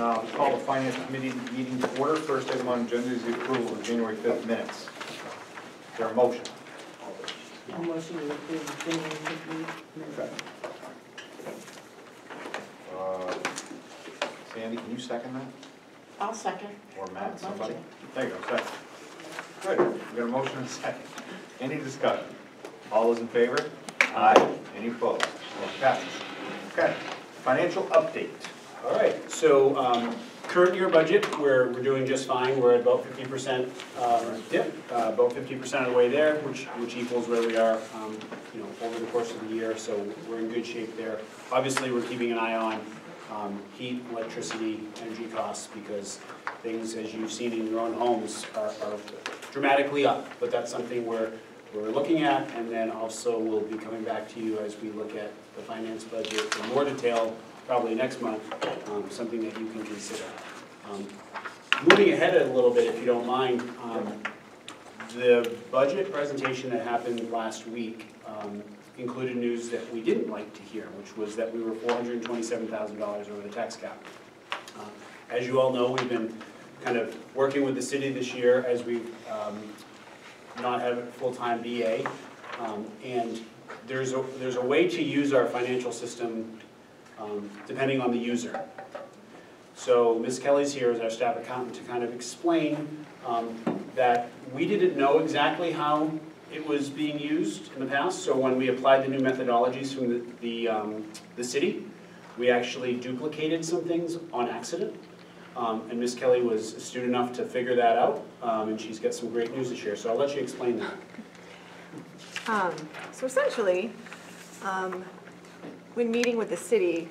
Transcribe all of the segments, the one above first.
Call the Finance Committee meeting to order. First item on the agenda is the approval of January 5th minutes. Is there a motion? A motion to approve the January 5th minutes. Sandy, can you second that? I'll second. Or Matt, somebody? There you go, second. Good, we got a motion and a second. Any discussion? All those in favor? Aye. Any opposed? Motion passes. Okay, financial update. All right, so current year budget, we're doing just fine. We're at about 50% dip, about 50% of the way there, which equals where we are, over the course of the year. So we're in good shape there. Obviously, we're keeping an eye on heat, electricity, energy costs, because things, as you've seen in your own homes, are dramatically up. But that's something we're looking at, and then also we'll be coming back to you as we look at the finance budget in more detail, probably next month, something that you can consider. Moving ahead a little bit, if you don't mind, the budget presentation that happened last week included news that we didn't like to hear, which was that we were $427,000 over the tax cap. As you all know, we've been kind of working with the city this year as we've not had a full-time BA, and there's a way to use our financial system depending on the user. So Ms. Kelly's here as our staff accountant to kind of explain that we didn't know exactly how it was being used in the past. So when we applied the new methodologies from the city, we actually duplicated some things on accident. And Ms. Kelly was astute enough to figure that out, and she's got some great news to share. So I'll let you explain that. So essentially, when meeting with the city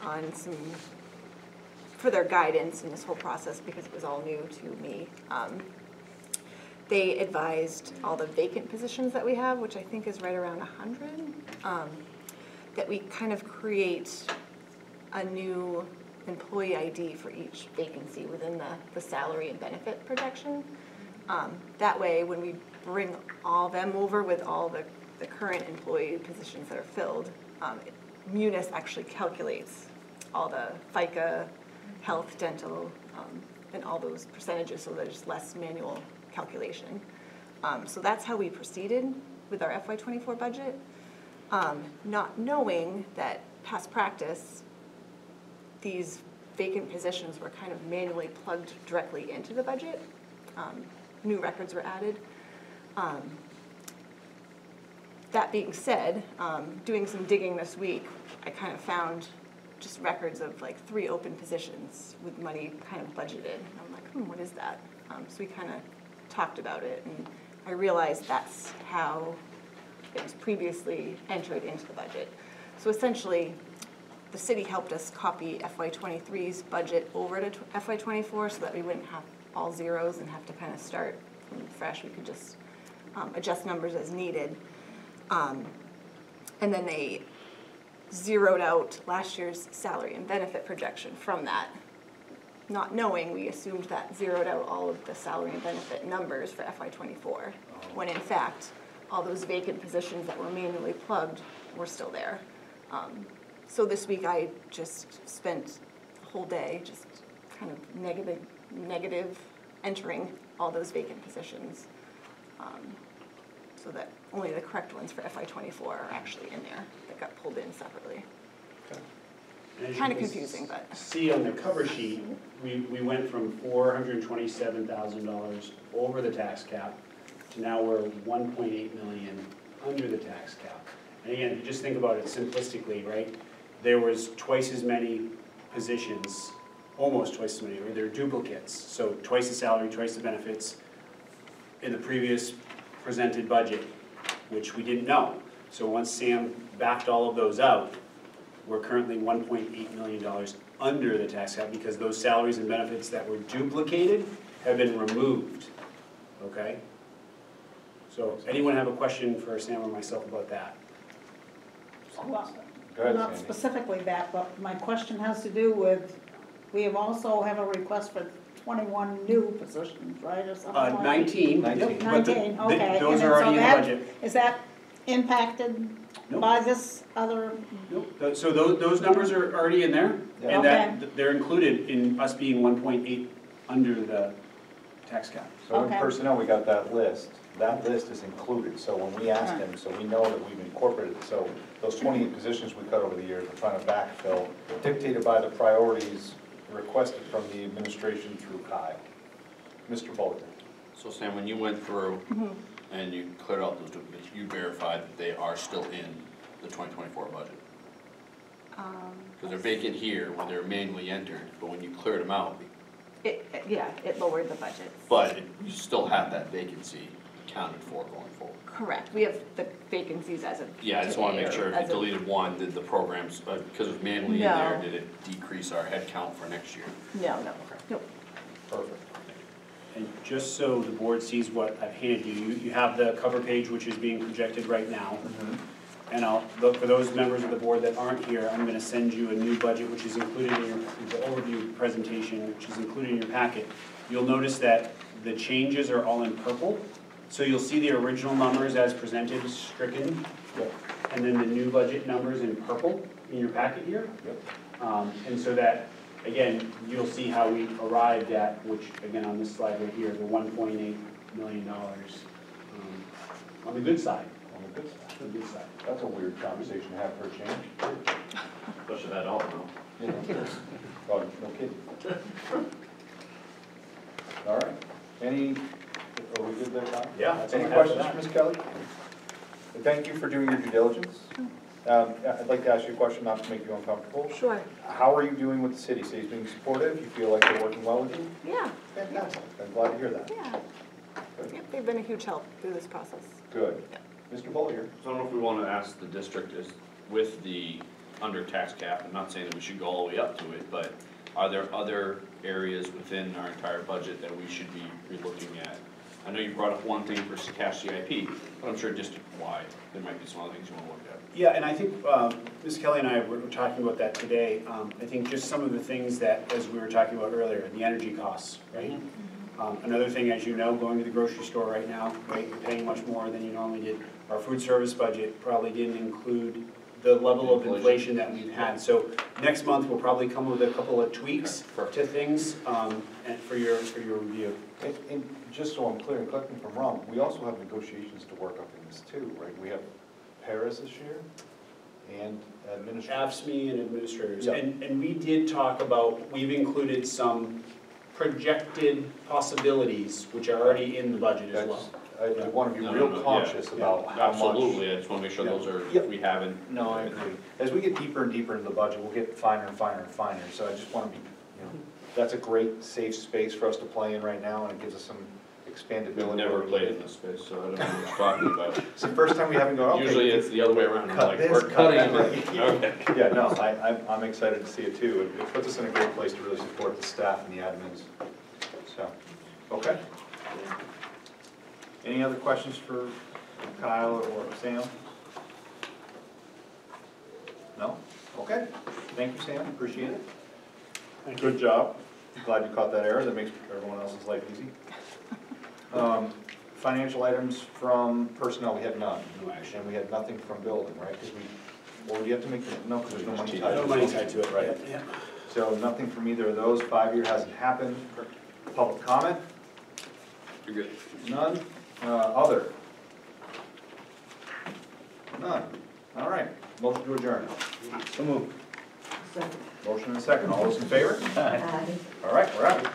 on for their guidance in this whole process, because it was all new to me, they advised all the vacant positions that we have, which I think is right around 100, that we kind of create a new employee ID for each vacancy within the salary and benefit projection. That way, when we bring all them over with all the current employee positions that are filled, Munis actually calculates all the FICA, health, dental, and all those percentages, so there's less manual calculation. So that's how we proceeded with our FY24 budget, not knowing that past practice, these vacant positions were kind of manually plugged directly into the budget. New records were added. That being said, doing some digging this week, I kind of found just records of like 3 open positions with money kind of budgeted. And I'm like, what is that? So we kind of talked about it, and I realized that's how it was previously entered into the budget. So essentially, the city helped us copy FY23's budget over to FY24 so that we wouldn't have all zeros and have to kind of start from fresh. We could just adjust numbers as needed. And then they zeroed out last year's salary and benefit projection from that. Not knowing, we assumed that zeroed out all of the salary and benefit numbers for FY24, when in fact, all those vacant positions that were manually plugged were still there. So this week I just spent the whole day just kind of negative entering all those vacant positions, so that only the correct ones for FY24 are actually in there that got pulled in separately. Okay. Kind of confusing, but. See on the cover sheet, we went from $427,000 over the tax cap to now we're $1.8 million under the tax cap. And again, if you just think about it simplistically, right? There was twice as many positions, almost twice as many, or they're duplicates. So twice the salary, twice the benefits in the previous presented budget, which we didn't know. So once Sam backed all of those out, we're currently $1.8 million under the tax cap because those salaries and benefits that were duplicated have been removed, okay? So anyone have a question for Sam or myself about that? Well, Go ahead, not Sandy. specifically that, but my question has to do with, we have also have a request for 21 new positions, right, or something like that? 19. 19. But 19, okay. those And are then already in the so budget. Is that impacted Nope. by this other, Nope. So those numbers are already in there, Yeah. and that, they're included in us being 1.8 under the tax cap. So in Okay. personnel, we got that list. That list is included, so when we ask them, so we know that we've incorporated, so those 28 positions we cut over the years, we're trying to backfill, dictated by the priorities requested from the administration through Kyle. Mr. Bowler. So Sam, when you went through and you cleared out those duplicates, you verified that they are still in the 2024 budget? Because they're vacant here when they're manually entered, but when you cleared them out, Yeah, it lowered the budget. but you still have that vacancy accounted for going forward. Correct, we have the vacancies as of Yeah, I just want to make today, sure or if you as of- deleted one, did the programs, because it was manually in there, No. did it decrease our head count for next year? No, no. Perfect. And just so the board sees what I've handed you, you have the cover page which is being projected right now. And for those members of the board that aren't here, I'm gonna send you a new budget which is included in the overview presentation, which is included in your packet. You'll notice that the changes are all in purple. So you'll see the original numbers as presented stricken, Yep. and then the new budget numbers in purple in your packet here. Yep. And so that, again, you'll see how we arrived at, which, again, on this slide right here, the $1.8 million on the good side, On the good side. the good side. That's a weird conversation to have for a change. Especially that out now. You know. Oh, no kidding. All right. Are we good there, Kyle? Yeah, that's all Any I have for questions that. for Ms. Kelly? Thank you for doing your due diligence. I'd like to ask you a question, not to make you uncomfortable. Sure, How are you doing with the city? City's being supportive? You feel like they're working well with you? yeah, Fantastic. I'm glad to hear that. yeah. Yep, they've been a huge help through this process. Good. Mr. Bollier? So I don't know if we want to ask the district is with the under tax cap, I'm not saying that we should go all the way up to it, but are there other areas within our entire budget that we should be relooking at? I know you brought up one thing for cash CIP, but I'm sure district-wide, there might be some other things you want to look at. Yeah, and I think Ms. Kelly and I were talking about that today. I think just some of the things that, as we were talking about earlier, the energy costs, right? Another thing, as you know, going to the grocery store right now, right, you're paying much more than you normally did. Our food service budget probably didn't include the level of inflation that we've had. So next month, we'll probably come with a couple of tweaks to things and for your review. And just so I'm clear, and correct me if I'm wrong, we also have negotiations to work up in this too, right? We have paras this year and administrators. AFSCME and administrators. Yeah. And we did talk about, we've included some projected possibilities, which are already in the budget as well. I want to be No, real no, conscious yeah, about how much. Absolutely, I just want to make sure those are, Yep. we haven't. No, I agree. As we get deeper and deeper into the budget, we'll get finer and finer and finer. So I just want to be, that's a great, safe space for us to play in right now, and it gives us some expandability. We've never played in this space, so I don't know what you're talking about. It's the first time we haven't gone, okay. Usually it's the other way around, I'm Cut like, this, we're cut cutting. that. Okay. Yeah, no, I'm excited to see it too. It puts us in a great place to really support the staff and the admins. So, okay. Any other questions for Kyle or Sam? No? Okay. Thank you, Sam. Appreciate it. Good job. Glad you caught that error. That makes everyone else's life easy. Financial items from personnel, we had none. No action. And we had nothing from building, right? Because or do you have to make, no, because there's no money tied to it. No money tied to it, Right. Yeah. So nothing from either of those. 5-year hasn't happened. Public comment? You're good. None. Other? None. All right. Motion to adjourn. So moved. Second. Motion and a second. All those in favor? Aye. All right, we're out.